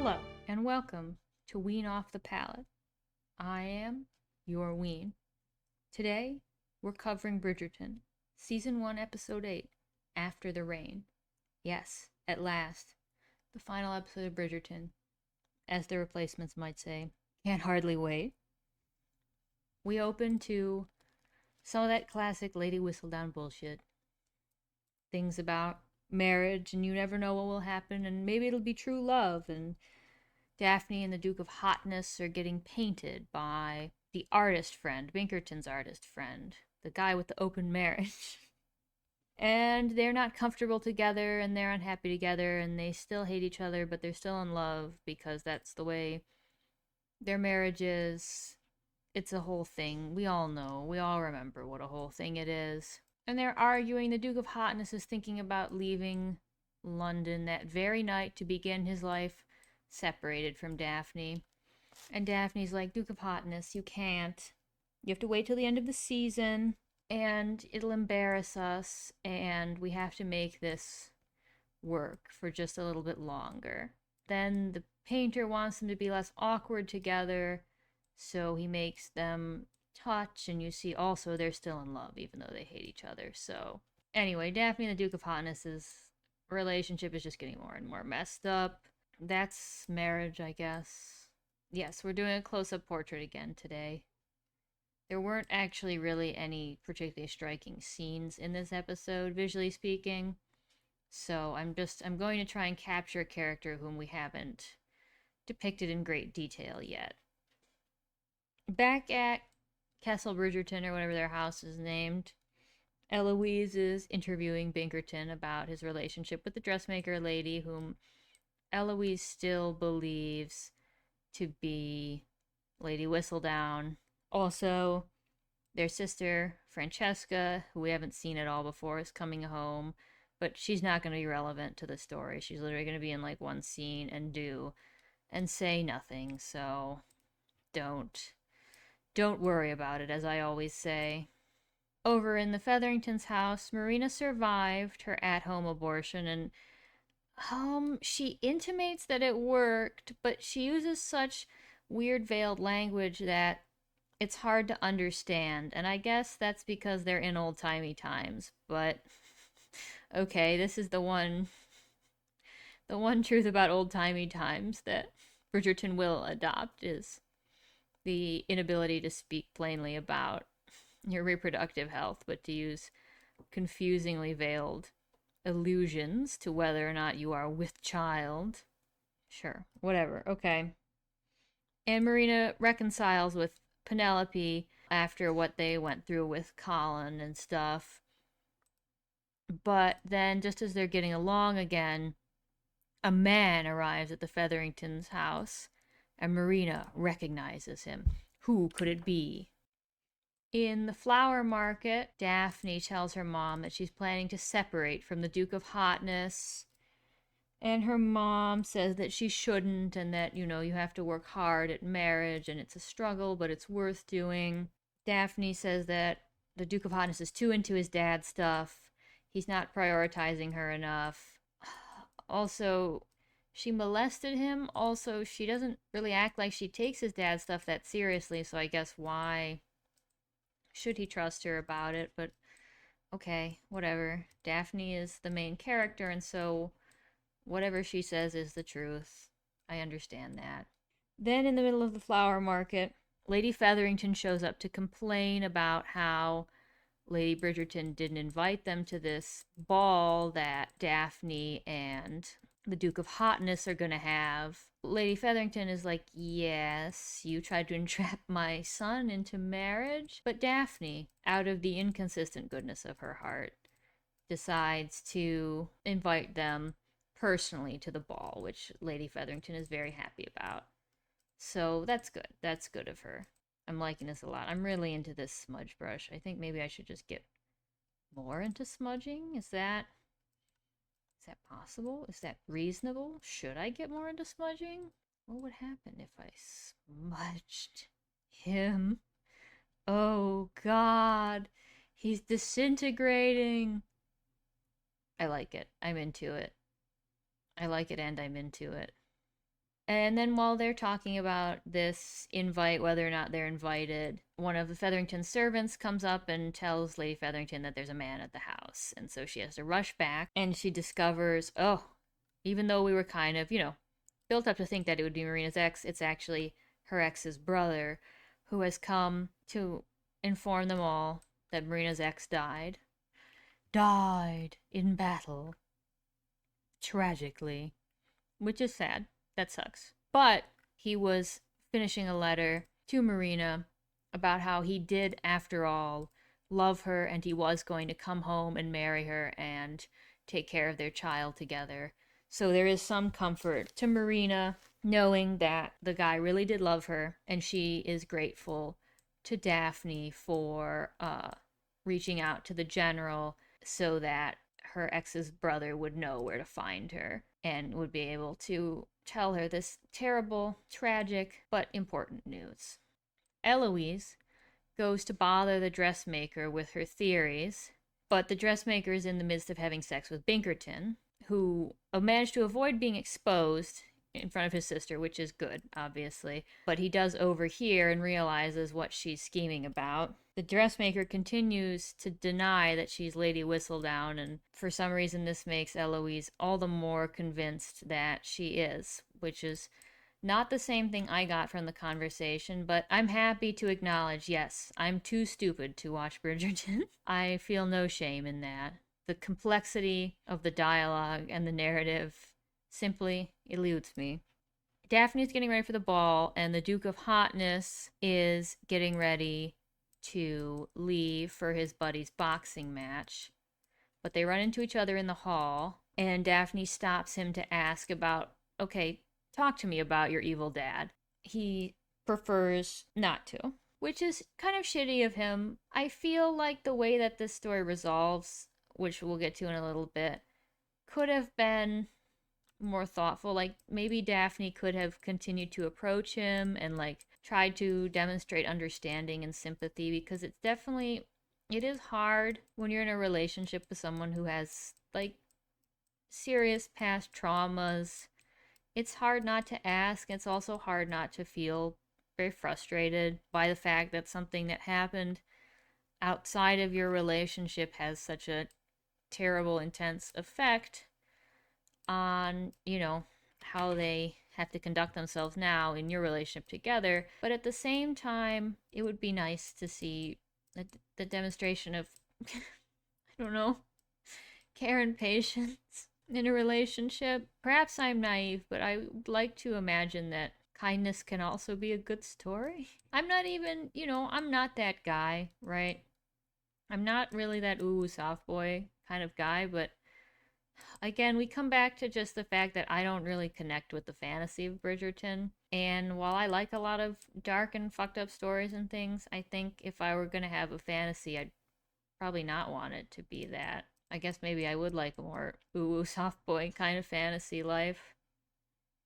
Hello, and welcome to Wean Off the Palate. I am your Ween. Today, we're covering Bridgerton, Season 1, Episode 8, After the Rain. Yes, at last, the final episode of Bridgerton, as the replacements might say. Can't hardly wait. We open to some of that classic Lady Whistledown bullshit. Things about marriage, and you never know what will happen, and maybe it'll be true love, and Daphne and the Duke of Hotness are getting painted by the artist friend, Binkerton's artist friend, the guy with the open marriage. And they're not comfortable together, and they're unhappy together, and they still hate each other, but they're still in love because that's the way their marriage is. It's a whole thing. We all know. We all remember what a whole thing it is. And they're arguing. The Duke of Hotness is thinking about leaving London that very night to begin his life separated from Daphne. And Daphne's like, Duke of Hotness, you can't. You have to wait till the end of the season, and it'll embarrass us, and we have to make this work for just a little bit longer. Then the painter wants them to be less awkward together, so he makes them touch, and you see also they're still in love, even though they hate each other. So, anyway, Daphne and the Duke of Hotness's relationship is just getting more and more messed up. That's marriage, I guess. Yes, we're doing a close-up portrait again today. There weren't actually really any particularly striking scenes in this episode, visually speaking. So I'm going to try and capture a character whom we haven't depicted in great detail yet. Back at Castle Bridgerton, or whatever their house is named, Eloise is interviewing Binkerton about his relationship with the dressmaker lady, whom Eloise still believes to be Lady Whistledown. Also, their sister, Francesca, who we haven't seen at all before, is coming home, but she's not going to be relevant to the story. She's literally going to be in like one scene and say nothing, so don't worry about it, as I always say. Over in the Featheringtons' house, Marina survived her at-home abortion, and she intimates that it worked, but she uses such weird veiled language that it's hard to understand. And I guess that's because they're in old-timey times. But okay, this is the one truth about old-timey times that Bridgerton will adopt is the inability to speak plainly about your reproductive health, but to use confusingly veiled allusions to whether or not you are with child. Sure, whatever, okay. And Marina reconciles with Penelope after what they went through with Colin and stuff. But then, just as they're getting along again, a man arrives at the Featheringtons' house, and Marina recognizes him. Who could it be? In the flower market, Daphne tells her mom that she's planning to separate from the Duke of Hotness. And her mom says that she shouldn't, and that, you have to work hard at marriage, and it's a struggle, but it's worth doing. Daphne says that the Duke of Hotness is too into his dad's stuff. He's not prioritizing her enough. Also, she molested him. Also, she doesn't really act like she takes his dad's stuff that seriously, so I guess why should he trust her about it? But okay, whatever. Daphne is the main character, and so whatever she says is the truth. I understand that. Then, in the middle of the flower market, Lady Featherington shows up to complain about how Lady Bridgerton didn't invite them to this ball that Daphne and the Duke of Hotness are going to have. Lady Featherington is like, yes, you tried to entrap my son into marriage. But Daphne, out of the inconsistent goodness of her heart, decides to invite them personally to the ball, which Lady Featherington is very happy about. So that's good. That's good of her. I'm liking this a lot. I'm really into this smudge brush. I think maybe I should just get more into smudging. Is that possible? Is that reasonable? Should I get more into smudging? What would happen if I smudged him? Oh God, he's disintegrating. I like it. I'm into it. I like it and I'm into it. And then while they're talking about this invite, whether or not they're invited, one of the Featherington servants comes up and tells Lady Featherington that there's a man at the house. And so she has to rush back and she discovers, oh, even though we were kind of, built up to think that it would be Marina's ex, it's actually her ex's brother who has come to inform them all that Marina's ex died. Died in battle. Tragically. Which is sad. That sucks. But he was finishing a letter to Marina about how he did, after all, love her and he was going to come home and marry her and take care of their child together. So there is some comfort to Marina knowing that the guy really did love her and she is grateful to Daphne for reaching out to the general so that her ex's brother would know where to find her and would be able to tell her this terrible, tragic, but important news. Eloise goes to bother the dressmaker with her theories, but the dressmaker is in the midst of having sex with Bridgerton, who managed to avoid being exposed in front of his sister, which is good, obviously. But he does overhear and realizes what she's scheming about. The dressmaker continues to deny that she's Lady Whistledown, and for some reason this makes Eloise all the more convinced that she is, which is not the same thing I got from the conversation, but I'm happy to acknowledge, yes, I'm too stupid to watch Bridgerton. I feel no shame in that. The complexity of the dialogue and the narrative simply eludes me. Daphne's getting ready for the ball, and the Duke of Hotness is getting ready to leave for his buddy's boxing match. But they run into each other in the hall, and Daphne stops him to ask about, okay, talk to me about your evil dad. He prefers not to, which is kind of shitty of him. I feel like the way that this story resolves, which we'll get to in a little bit, could have been more thoughtful. Like maybe Daphne could have continued to approach him and like tried to demonstrate understanding and sympathy, because it is hard when you're in a relationship with someone who has like serious past traumas. It's hard not to ask. It's also hard not to feel very frustrated by the fact that something that happened outside of your relationship has such a terrible, intense effect on, how they have to conduct themselves now in your relationship together. But at the same time, it would be nice to see the demonstration of, I don't know, care and patience in a relationship. Perhaps I'm naive, but I would like to imagine that kindness can also be a good story. I'm not even, I'm not that guy, right? I'm not really that ooh soft boy kind of guy, but again, we come back to just the fact that I don't really connect with the fantasy of Bridgerton. And while I like a lot of dark and fucked up stories and things, I think if I were going to have a fantasy, I'd probably not want it to be that. I guess maybe I would like a more ooh soft boy kind of fantasy life.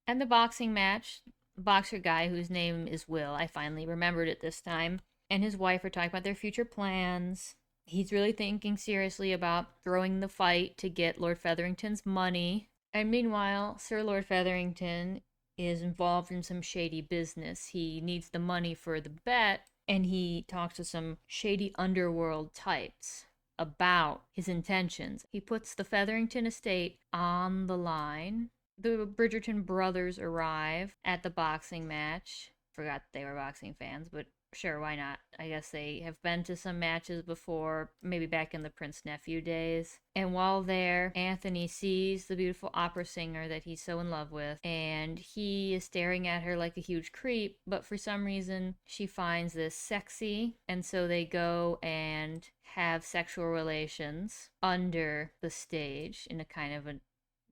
And the boxing match, boxer guy whose name is Will, I finally remembered it this time, and his wife are talking about their future plans. He's really thinking seriously about throwing the fight to get Lord Featherington's money. And meanwhile, Sir Lord Featherington is involved in some shady business. He needs the money for the bet, and he talks to some shady underworld types about his intentions. He puts the Featherington estate on the line. The Bridgerton brothers arrive at the boxing match. Forgot they were boxing fans, but sure, why not? I guess they have been to some matches before, maybe back in the Prince Nephew days. And while there, Anthony sees the beautiful opera singer that he's so in love with, and he is staring at her like a huge creep, but for some reason, she finds this sexy, and so they go and have sexual relations under the stage in a kind of a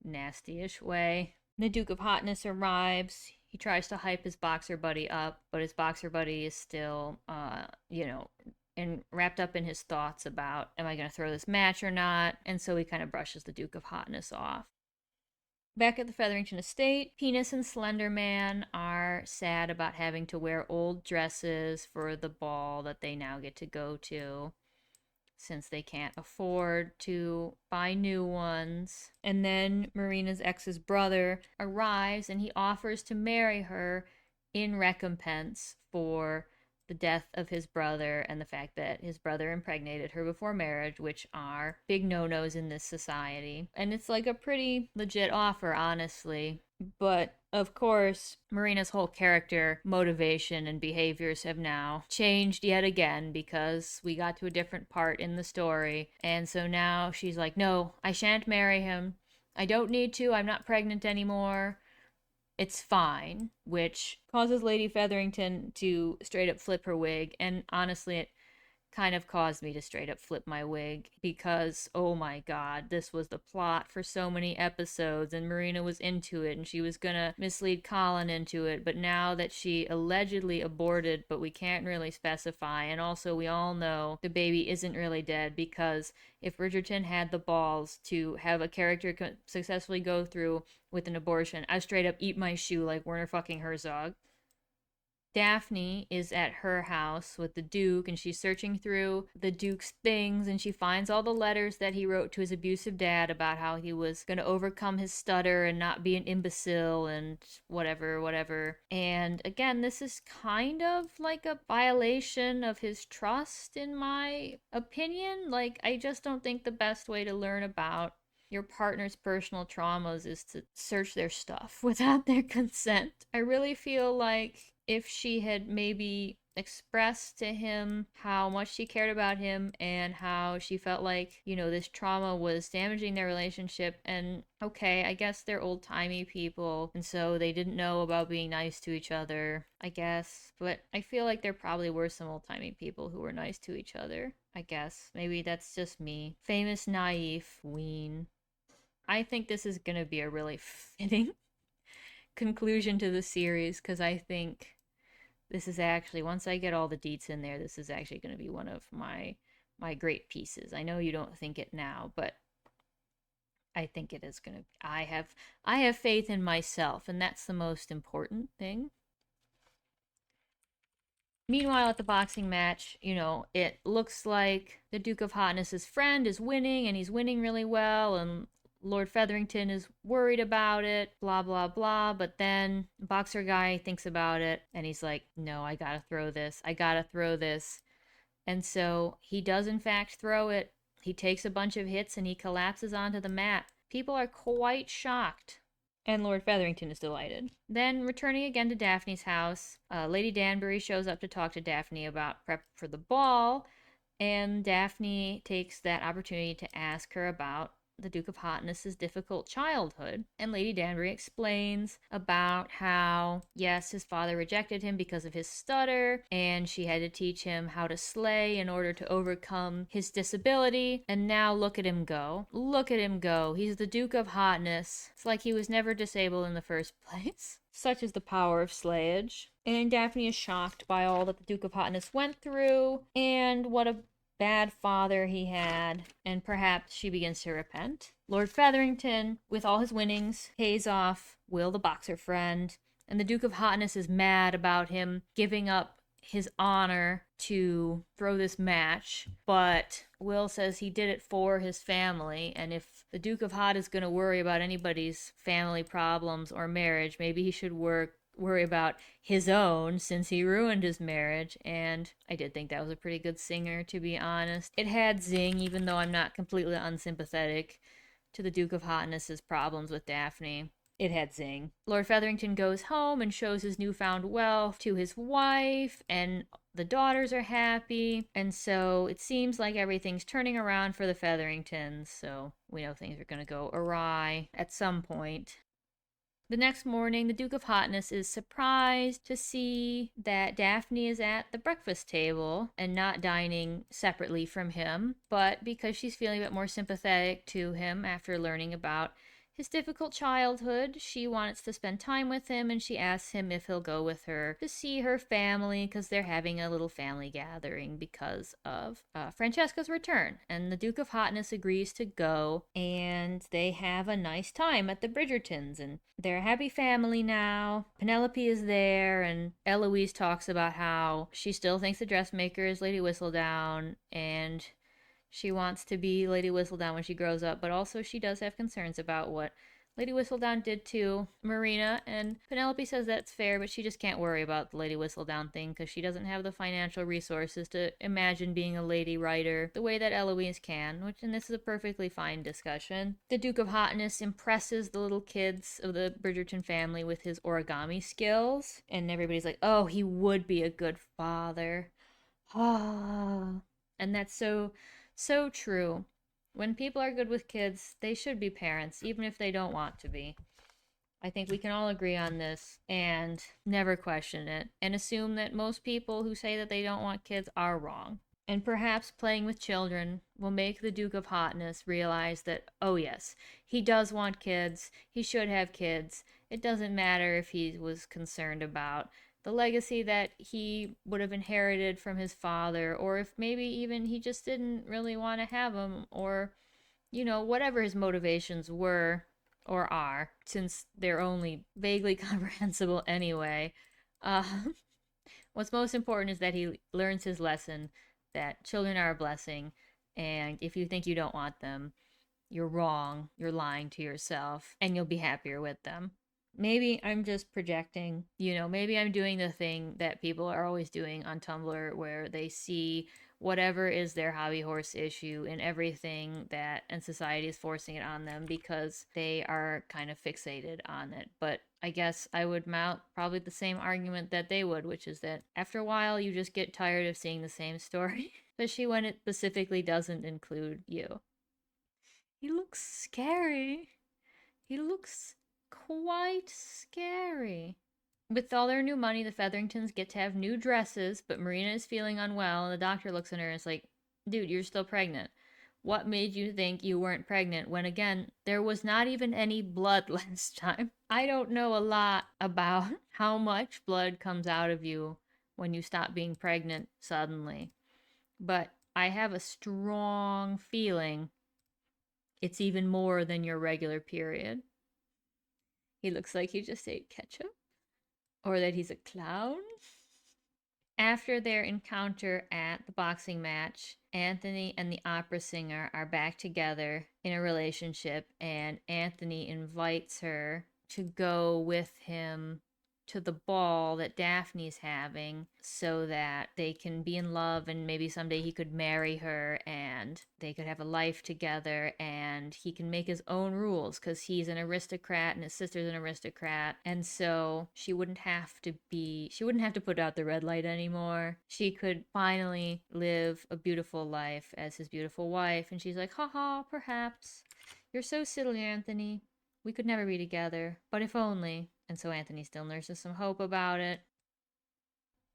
nasty-ish way. The Duke of Hotness arrives. He tries to hype his boxer buddy up, but his boxer buddy is still, and wrapped up in his thoughts about, am I going to throw this match or not? And so he kind of brushes the Duke of Hotness off. Back at the Featherington estate, Penis and Slender Man are sad about having to wear old dresses for the ball that they now get to go to. since they can't afford to buy new ones. And then Marina's ex's brother arrives and he offers to marry her in recompense for the death of his brother and the fact that his brother impregnated her before marriage, which are big no-nos in this society. And it's like a pretty legit offer, honestly. But of course, Marina's whole character, motivation, and behaviors have now changed yet again because we got to a different part in the story. And so now she's like, no, I shan't marry him. I don't need to. I'm not pregnant anymore. It's fine, which causes Lady Featherington to straight up flip her wig. And honestly, it kind of caused me to straight up flip my wig because, oh my god, this was the plot for so many episodes and Marina was into it and she was gonna mislead Colin into it. But now that she allegedly aborted, but we can't really specify, and also we all know the baby isn't really dead, because if Bridgerton had the balls to have a character successfully go through with an abortion, I straight up eat my shoe like Werner fucking Herzog. Daphne is at her house with the Duke and she's searching through the Duke's things and she finds all the letters that he wrote to his abusive dad about how he was going to overcome his stutter and not be an imbecile and whatever. And again, this is kind of like a violation of his trust, in my opinion. Like, I just don't think the best way to learn about your partner's personal traumas is to search their stuff without their consent. I really feel like if she had maybe expressed to him how much she cared about him and how she felt like, this trauma was damaging their relationship. And okay, I guess they're old-timey people, and so they didn't know about being nice to each other, I guess. But I feel like there probably were some old-timey people who were nice to each other, I guess. Maybe that's just me. Famous, naive, ween. I think this is going to be a really fitting conclusion to the series, because I think this is actually, once I get all the deets in there, this is actually going to be one of my great pieces. I know you don't think it now, but I think it is going to. I have faith in myself, and that's the most important thing. Meanwhile, at the boxing match, it looks like the Duke of Hotness's friend is winning, and he's winning really well, and Lord Featherington is worried about it, blah, blah, blah. But then boxer guy thinks about it and he's like, no, I gotta throw this. I gotta throw this. And so he does, in fact, throw it. He takes a bunch of hits and he collapses onto the mat. People are quite shocked. And Lord Featherington is delighted. Then, returning again to Daphne's house, Lady Danbury shows up to talk to Daphne about prep for the ball. And Daphne takes that opportunity to ask her about the Duke of Hotness's difficult childhood. And Lady Danbury explains about how, yes, his father rejected him because of his stutter, and she had to teach him how to slay in order to overcome his disability. And now look at him go. Look at him go. He's the Duke of Hotness. It's like he was never disabled in the first place. Such is the power of slayage. And Daphne is shocked by all that the Duke of Hotness went through, and what a bad father he had, and perhaps she begins to repent. Lord Featherington, with all his winnings, pays off Will, the boxer friend, and the Duke of Hotness is mad about him giving up his honor to throw this match, but Will says he did it for his family, and if the Duke of Hot is going to worry about anybody's family problems or marriage, maybe he should worry about his own, since he ruined his marriage. And I did think that was a pretty good singer, to be honest. It had zing, even though I'm not completely unsympathetic to the Duke of Hotness's problems with Daphne. It had zing. Lord Featherington goes home and shows his newfound wealth to his wife, and the daughters are happy. And so it seems like everything's turning around for the Featheringtons, so we know things are going to go awry at some point. The next morning, the Duke of Hotness is surprised to see that Daphne is at the breakfast table and not dining separately from him, but because she's feeling a bit more sympathetic to him after learning about his difficult childhood, she wants to spend time with him, and she asks him if he'll go with her to see her family, because they're having a little family gathering because of Francesca's return. And the Duke of Hotness agrees to go, and they have a nice time at the Bridgertons, and they're a happy family now. Penelope is there, and Eloise talks about how she still thinks the dressmaker is Lady Whistledown, and She wants to be Lady Whistledown when she grows up, but also she does have concerns about what Lady Whistledown did to Marina, and Penelope says that's fair, but she just can't worry about the Lady Whistledown thing because she doesn't have the financial resources to imagine being a lady writer the way that Eloise can, and this is a perfectly fine discussion. The Duke of Hotness impresses the little kids of the Bridgerton family with his origami skills, and everybody's like, oh, he would be a good father. Ah. And that's so true. When people are good with kids, they should be parents, even if they don't want to be. I think we can all agree on this and never question it and assume that most people who say that they don't want kids are wrong. And perhaps playing with children will make the Duke of Hotness realize that, oh, yes, he does want kids. He should have kids. It doesn't matter if he was concerned about the legacy that he would have inherited from his father, or if maybe even he just didn't really want to have him, or, whatever his motivations were or are, since they're only vaguely comprehensible anyway. Uh, what's most important is that he learns his lesson that children are a blessing, and if you think you don't want them, you're wrong, you're lying to yourself, and you'll be happier with them. Maybe I'm just projecting, maybe I'm doing the thing that people are always doing on Tumblr where they see whatever is their hobby horse issue in everything and society is forcing it on them because they are kind of fixated on it. But I guess I would mount probably the same argument that they would, which is that after a while you just get tired of seeing the same story, especially when it specifically doesn't include you. He looks scary. He looks quite scary. With all their new money, the Featheringtons get to have new dresses, but Marina is feeling unwell, and the doctor looks at her and is like, dude, you're still pregnant. What made you think you weren't pregnant when, again, there was not even any blood last time? I don't know a lot about how much blood comes out of you when you stop being pregnant suddenly, but I have a strong feeling it's even more than your regular period. He looks like he just ate ketchup. Or that he's a clown. After their encounter at the boxing match, Anthony and the opera singer are back together in a relationship, and Anthony invites her to go with him to the ball that Daphne's having so that they can be in love and maybe someday he could marry her and they could have a life together and he can make his own rules because he's an aristocrat and his sister's an aristocrat, and so she wouldn't have to put out the red light anymore. She could finally live a beautiful life as his beautiful wife. And she's like, haha, perhaps. You're so silly, Anthony. We could never be together, but if only. And so Anthony still nurses some hope about it.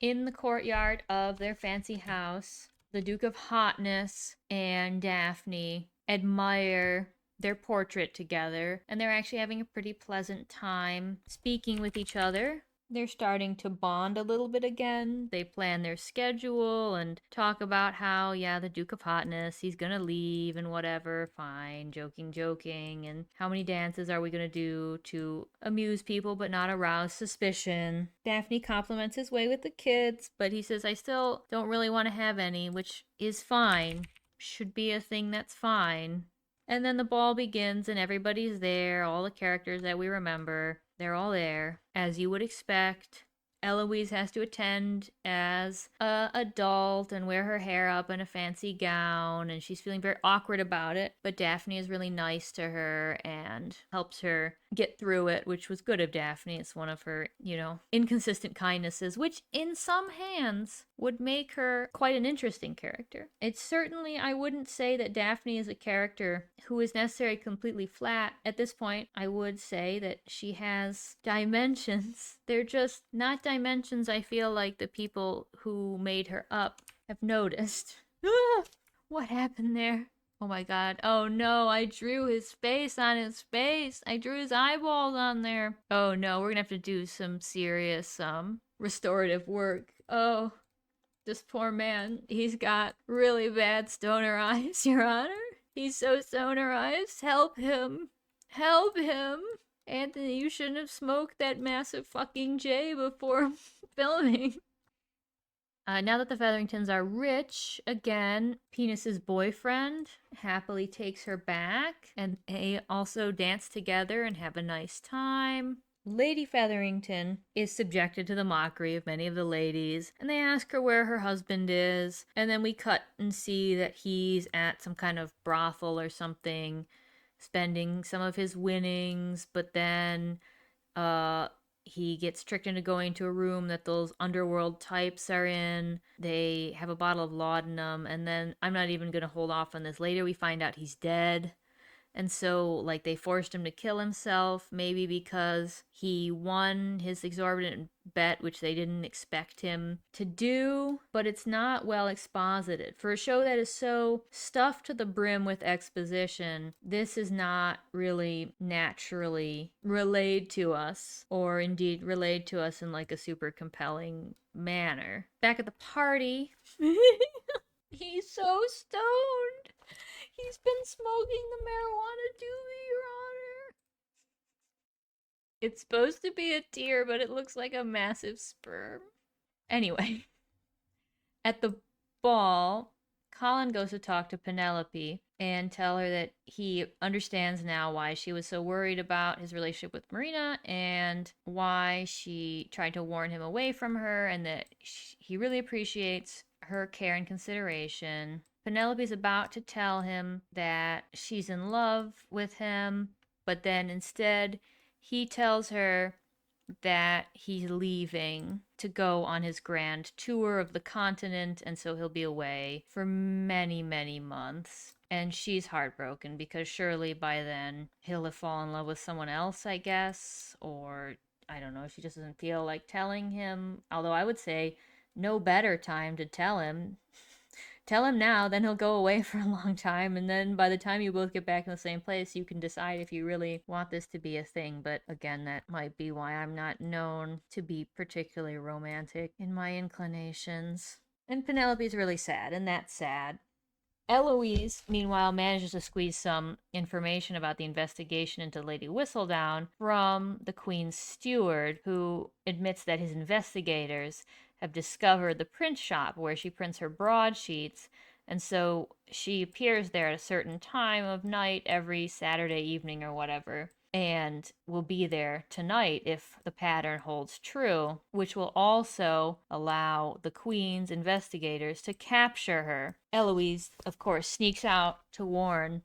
In the courtyard of their fancy house, the Duke of Hotness and Daphne admire their portrait together, and they're actually having a pretty pleasant time speaking with each other. They're starting to bond a little bit again. They plan their schedule and talk about how, yeah, the Duke of Hotness, he's gonna leave and whatever, fine, joking, and how many dances are we gonna do to amuse people but not arouse suspicion. Daphne compliments his way with the kids, but he says, I still don't really want to have any, which is fine. Should be a thing that's fine. And then the ball begins and everybody's there, all the characters that we remember. They're all there, as you would expect. Eloise has to attend as a adult and wear her hair up in a fancy gown, and she's feeling very awkward about it. But Daphne is really nice to her and helps her get through it, which was good of Daphne. It's one of her, inconsistent kindnesses, which in some hands would make her quite an interesting character. It's certainly, I wouldn't say that Daphne is a character who is necessarily completely flat. At this point, I would say that she has dimensions. They're just not dimensions I feel like the people who made her up have noticed. What happened there? Oh my god. Oh no, I drew his face on his face. I drew his eyeballs on there. Oh no, we're gonna have to do some serious restorative work. Oh, this poor man. He's got really bad stoner eyes, Your Honor. He's so stonerized. Help him. Help him. Anthony, you shouldn't have smoked that massive fucking J before filming. Now that the Featheringtons are rich again, Penis's boyfriend happily takes her back, and they also dance together and have a nice time. Lady Featherington is subjected to the mockery of many of the ladies, and they ask her where her husband is, and then we cut and see that he's at some kind of brothel or something, spending some of his winnings, but then uh he gets tricked into going to a room that those underworld types are in. They have a bottle of laudanum, and then I'm not even going to hold off on this. Later, we find out he's dead. And so, like, they forced him to kill himself, maybe because he won his exorbitant bet, which they didn't expect him to do. But it's not well exposited. For a show that is so stuffed to the brim with exposition, this is not really naturally relayed to us, or indeed relayed to us in like a super compelling manner. Back at the party, he's so stoned. He's been smoking the marijuana doobie, Your Honor. It's supposed to be a tear, but it looks like a massive sperm. Anyway, at the ball, Colin goes to talk to Penelope and tell her that he understands now why she was so worried about his relationship with Marina and why she tried to warn him away from her, and that he really appreciates her care and consideration. Penelope's about to tell him that she's in love with him, but then instead he tells her that he's leaving to go on his grand tour of the continent, and so he'll be away for many, many months. And she's heartbroken because surely by then he'll have fallen in love with someone else, I guess, or I don't know, she just doesn't feel like telling him. Although I would say no better time to tell him. Tell him now, then he'll go away for a long time, and then by the time you both get back in the same place, you can decide if you really want this to be a thing. But again, that might be why I'm not known to be particularly romantic in my inclinations. And Penelope's really sad, and that's sad. Eloise, meanwhile, manages to squeeze some information about the investigation into Lady Whistledown from the Queen's steward, who admits that his investigators have discovered the print shop where she prints her broadsheets, and so she appears there at a certain time of night every Saturday evening or whatever, and will be there tonight if the pattern holds true, which will also allow the Queen's investigators to capture her. Eloise, of course, sneaks out to warn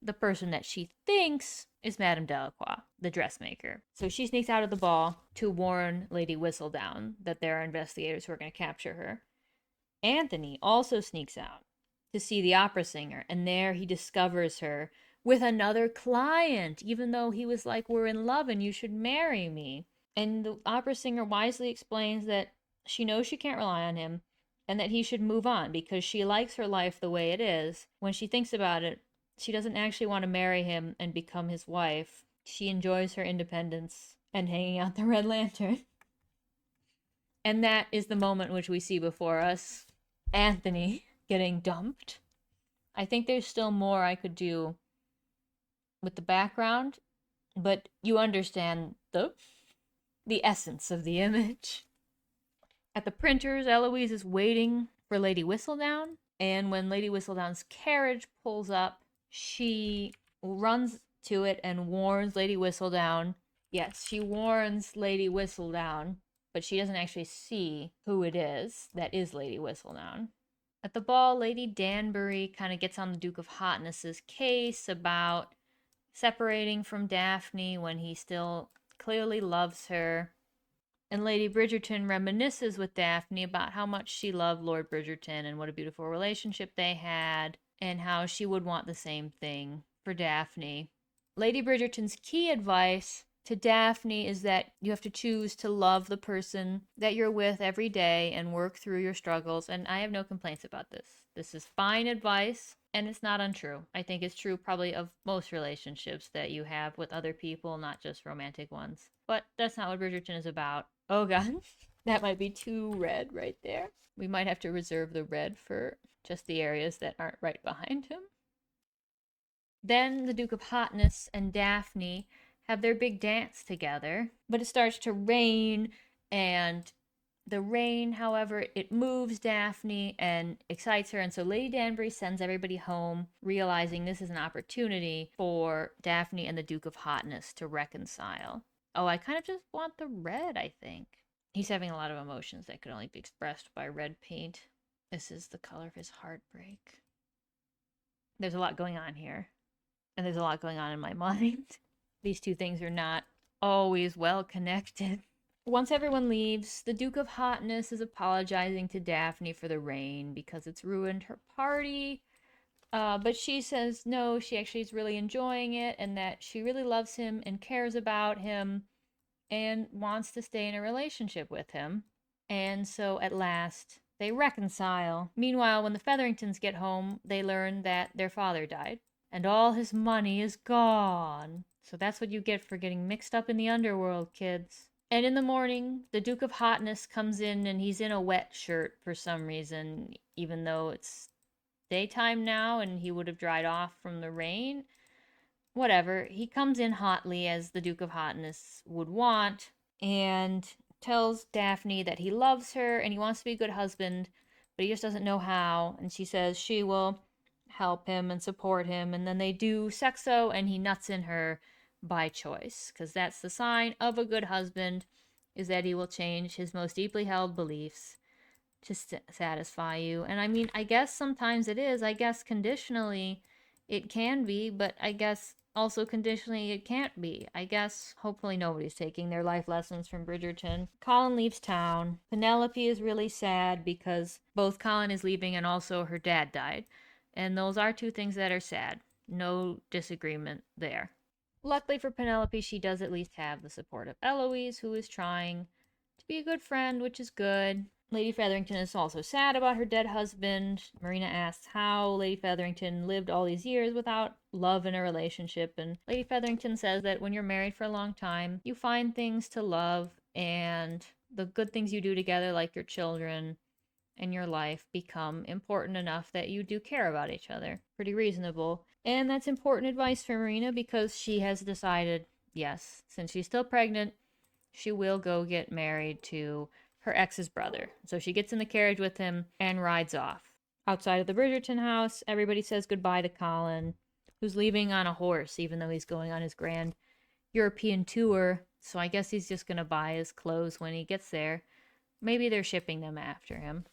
the person that she thinks is Madame Delacroix, the dressmaker. So she sneaks out of the ball to warn Lady Whistledown that there are investigators who are going to capture her. Anthony also sneaks out to see the opera singer, and there he discovers her with another client, even though he was like, "We're in love and you should marry me." And the opera singer wisely explains that she knows she can't rely on him and that he should move on because she likes her life the way it is. When she thinks about it, she doesn't actually want to marry him and become his wife. She enjoys her independence and hanging out the Red Lantern. And that is the moment which we see before us Anthony getting dumped. I think there's still more I could do with the background, but you understand the essence of the image. At the printers, Eloise is waiting for Lady Whistledown, and when Lady Whistledown's carriage pulls up, she runs to it and warns Lady Whistledown. Yes, she warns Lady Whistledown, but she doesn't actually see who it is that is Lady Whistledown. At the ball, Lady Danbury kind of gets on the Duke of Hotness's case about separating from Daphne when he still clearly loves her. And Lady Bridgerton reminisces with Daphne about how much she loved Lord Bridgerton and what a beautiful relationship they had, and how she would want the same thing for Daphne. Lady Bridgerton's key advice to Daphne is that you have to choose to love the person that you're with every day and work through your struggles, and I have no complaints about this. This is fine advice, and it's not untrue. I think it's true probably of most relationships that you have with other people, not just romantic ones. But that's not what Bridgerton is about. Oh god, that might be too red right there. We might have to reserve the red for just the areas that aren't right behind him. Then the Duke of Hotness and Daphne have their big dance together, but it starts to rain, and The rain, however, it moves Daphne and excites her, and so Lady Danbury sends everybody home, realizing this is an opportunity for Daphne and the Duke of Hotness to reconcile. Oh, I kind of just want the red, I think. He's having a lot of emotions that could only be expressed by red paint. This is the color of his heartbreak. There's a lot going on here, and there's a lot going on in my mind. These two things are not always well connected. Once everyone leaves, the Duke of Hotness is apologizing to Daphne for the rain because it's ruined her party. But she says no, she actually is really enjoying it and that she really loves him and cares about him and wants to stay in a relationship with him. And so at last, they reconcile. Meanwhile, when the Featheringtons get home, they learn that their father died and all his money is gone. So that's what you get for getting mixed up in the underworld, kids. And in the morning, the Duke of Hotness comes in and he's in a wet shirt for some reason, even though it's daytime now and he would have dried off from the rain. Whatever. He comes in hotly, as the Duke of Hotness would want, and tells Daphne that he loves her and he wants to be a good husband, but he just doesn't know how. And she says she will help him and support him. And then they do sexo and he nuts in her by choice, because that's the sign of a good husband, is that he will change his most deeply held beliefs to satisfy you. And I mean, I guess sometimes it is. I guess conditionally it can be, but I guess also conditionally it can't be. I guess hopefully nobody's taking their life lessons from Bridgerton. Colin leaves town. Penelope is really sad because both Colin is leaving and also her dad died. And those are two things that are sad. No disagreement there. Luckily for Penelope, she does at least have the support of Eloise, who is trying to be a good friend, which is good. Lady Featherington is also sad about her dead husband. Marina asks how Lady Featherington lived all these years without love in a relationship. And Lady Featherington says that when you're married for a long time, you find things to love, and the good things you do together, like your children and your life, become important enough that you do care about each other. Pretty reasonable. And that's important advice for Marina because she has decided, yes, since she's still pregnant, she will go get married to her ex's brother. So she gets in the carriage with him and rides off. Outside of the Bridgerton house, everybody says goodbye to Colin, who's leaving on a horse, even though he's going on his grand European tour. So I guess he's just going to buy his clothes when he gets there. Maybe they're shipping them after him.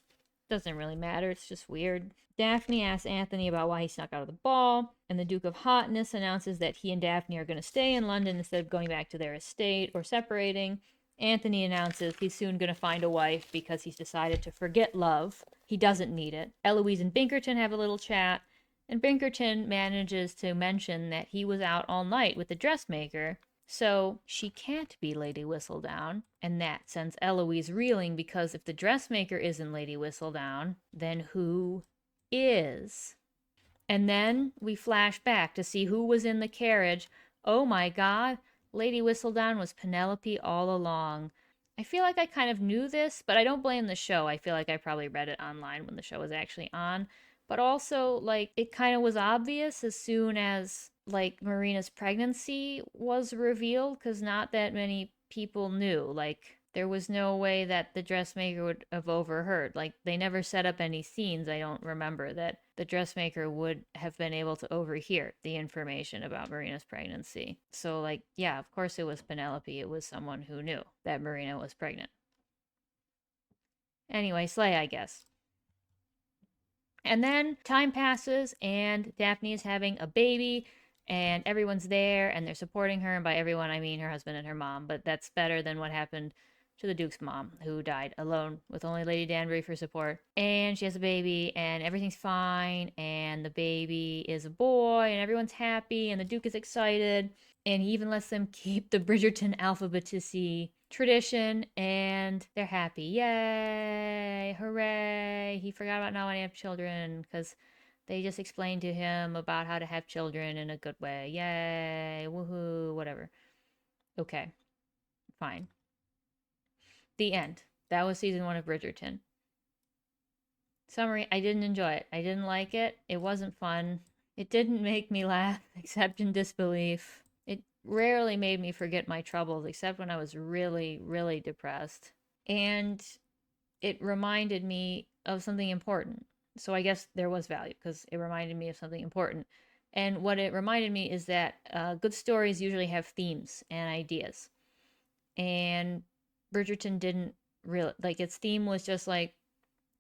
Doesn't really matter, it's just weird. Daphne asks Anthony about why he snuck out of the ball, and the Duke of Hotness announces that he and Daphne are going to stay in London instead of going back to their estate or separating. Anthony announces he's soon going to find a wife because he's decided to forget love. He doesn't need it. Eloise and Binkerton have a little chat, and Binkerton manages to mention that he was out all night with the dressmaker, so she can't be Lady Whistledown, and that sends Eloise reeling because if the dressmaker isn't Lady Whistledown, then who is? And then we flash back to see who was in the carriage. Oh my god, Lady Whistledown was Penelope all along. I feel like I kind of knew this, but I don't blame the show. I feel like I probably read it online when the show was actually on. But also, like, it kind of was obvious as soon as, like, Marina's pregnancy was revealed, because not that many people knew. Like, there was no way that the dressmaker would have overheard. Like, they never set up any scenes, I don't remember, that the dressmaker would have been able to overhear the information about Marina's pregnancy. So, like, yeah, of course it was Penelope. It was someone who knew that Marina was pregnant. Anyway, slay, I guess. And then time passes and Daphne is having a baby and everyone's there and they're supporting her. And by everyone, I mean her husband and her mom. But that's better than what happened to the Duke's mom, who died alone with only Lady Danbury for support. And she has a baby and everything's fine. And the baby is a boy and everyone's happy and the Duke is excited. And he even lets them keep the Bridgerton alphabetici tradition and they're happy. Yay! Hooray! He forgot about not wanting to have children because they just explained to him about how to have children in a good way. Yay! Woohoo! Whatever. Okay. Fine. The end. That was season 1 of Bridgerton. Summary, I didn't enjoy it. I didn't like it. It wasn't fun. It didn't make me laugh, except in disbelief. It rarely made me forget my troubles, except when I was really, really depressed. And it reminded me of something important. So I guess there was value because it reminded me of something important. And what it reminded me is that good stories usually have themes and ideas. And Bridgerton didn't really, like, its theme was just like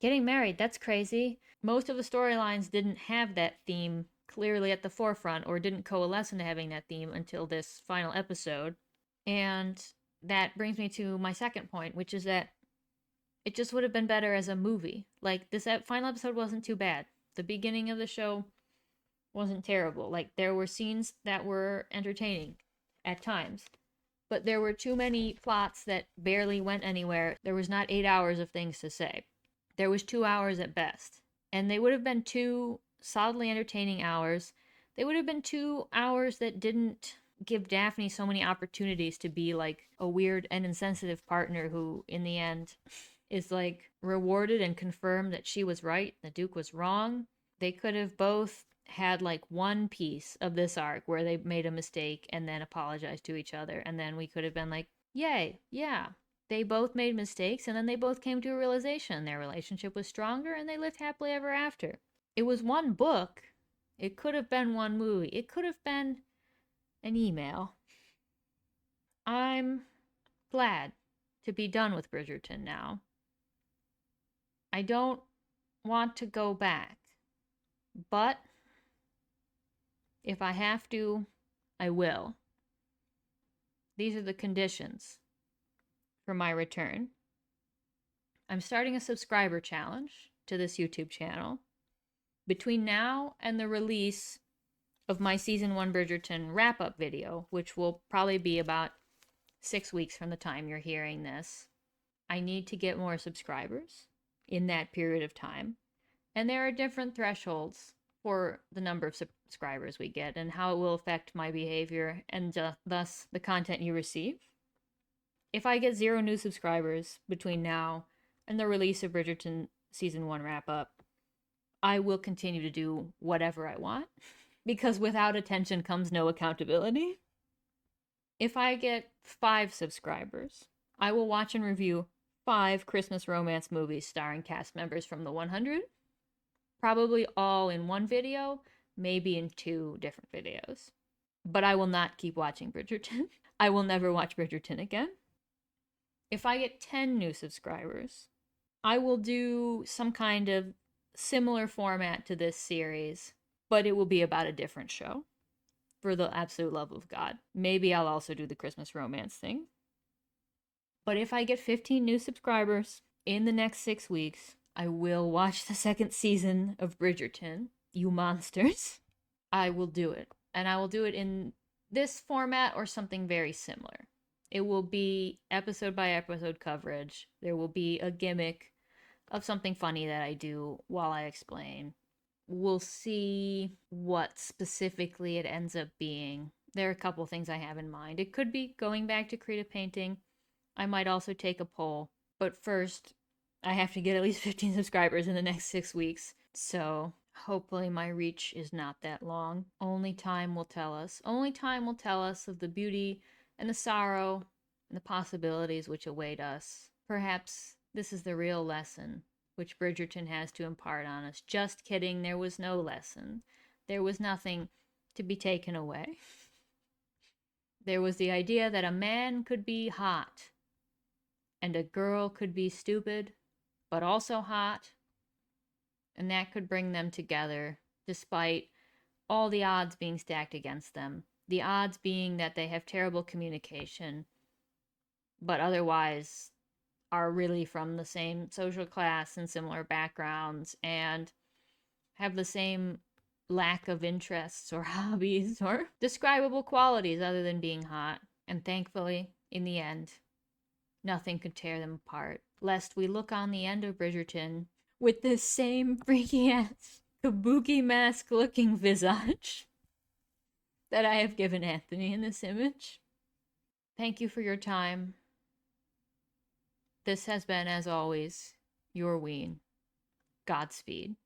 getting married. That's crazy. Most of the storylines didn't have that theme clearly at the forefront or didn't coalesce into having that theme until this final episode. And that brings me to my second point, which is that it just would have been better as a movie. Like, this final episode wasn't too bad. The beginning of the show wasn't terrible. Like, there were scenes that were entertaining at times, but there were too many plots that barely went anywhere. There was not 8 hours of things to say. There was 2 hours at best. And they would have been 2 solidly entertaining hours. They would have been 2 hours that didn't give Daphne so many opportunities to be like a weird and insensitive partner who, in the end, is like rewarded and confirmed that she was right, the Duke was wrong. They could have both had like one piece of this arc where they made a mistake and then apologized to each other, and then we could have been like, yay, yeah, they both made mistakes and then they both came to a realization their relationship was stronger and they lived happily ever after. It was one book. It could have been one movie. It could have been an email. I'm glad to be done with Bridgerton now. I don't want to go back, but if I have to, I will. These are the conditions for my return. I'm starting a subscriber challenge to this YouTube channel. Between now and the release of my season 1 Bridgerton wrap-up video, which will probably be about 6 weeks from the time you're hearing this, I need to get more subscribers in that period of time. And there are different thresholds for the number of subscribers we get and how it will affect my behavior and thus the content you receive. If I get 0 new subscribers between now and the release of Bridgerton season 1 wrap-up, I will continue to do whatever I want, because without attention comes no accountability. If I get 5 subscribers, I will watch and review 5 Christmas romance movies starring cast members from the 100, probably all in one video, maybe in 2 different videos. But I will not keep watching Bridgerton. I will never watch Bridgerton again. If I get 10 new subscribers, I will do some kind of similar format to this series, but it will be about a different show. For the absolute love of God. Maybe I'll also do the Christmas romance thing. But if I get 15 new subscribers in the next 6 weeks, I will watch the second season of Bridgerton, you monsters. I will do it. And I will do it in this format or something very similar. It will be episode by episode coverage. There will be a gimmick of something funny that I do while I explain. We'll see what specifically it ends up being. There are a couple things I have in mind. It could be going back to creative painting. I might also take a poll. But first, I have to get at least 15 subscribers in the next 6 weeks. So hopefully my reach is not that long. Only time will tell us. Only time will tell us of the beauty and the sorrow and the possibilities which await us. Perhaps this is the real lesson which Bridgerton has to impart on us. Just kidding, there was no lesson. There was nothing to be taken away. There was the idea that a man could be hot, and a girl could be stupid, but also hot, and that could bring them together, despite all the odds being stacked against them. The odds being that they have terrible communication, but otherwise are really from the same social class and similar backgrounds and have the same lack of interests or hobbies or describable qualities other than being hot. And thankfully, in the end, nothing could tear them apart, lest we look on the end of Bridgerton with this same freaky ass kabuki mask looking visage that I have given Anthony in this image. Thank you for your time. This has been, as always, your Ween. Godspeed.